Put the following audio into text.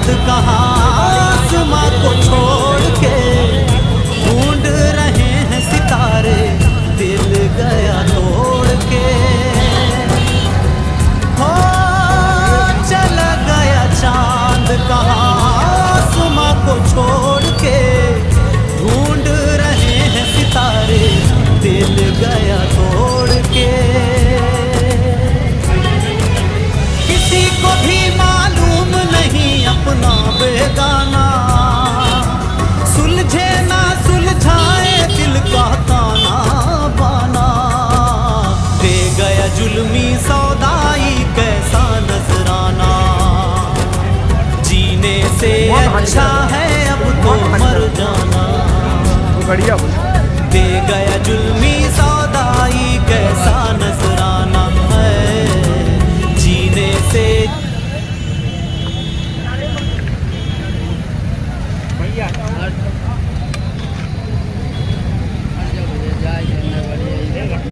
चांद कहाँ आसमां को छोड़ के, ढूंढ रहे हैं सितारे दिल गया तोड़ के। हो चला गया चांद कहाँ आसमां को छोड़ के, ढूंढ रहे हैं सितारे दिल गया तोड़ के। किसी को भी मालूम नहीं अपना बेगाना, सुलझे ना सुलझाए दिल का ताना बाना। दे गया जुल्मी सौदाई कैसा नजराना, जीने से अच्छा है अब तो मर जाना। बढ़िया दे गया जुल्मी सौदाई कैसा नजराना है, जीने से। भैया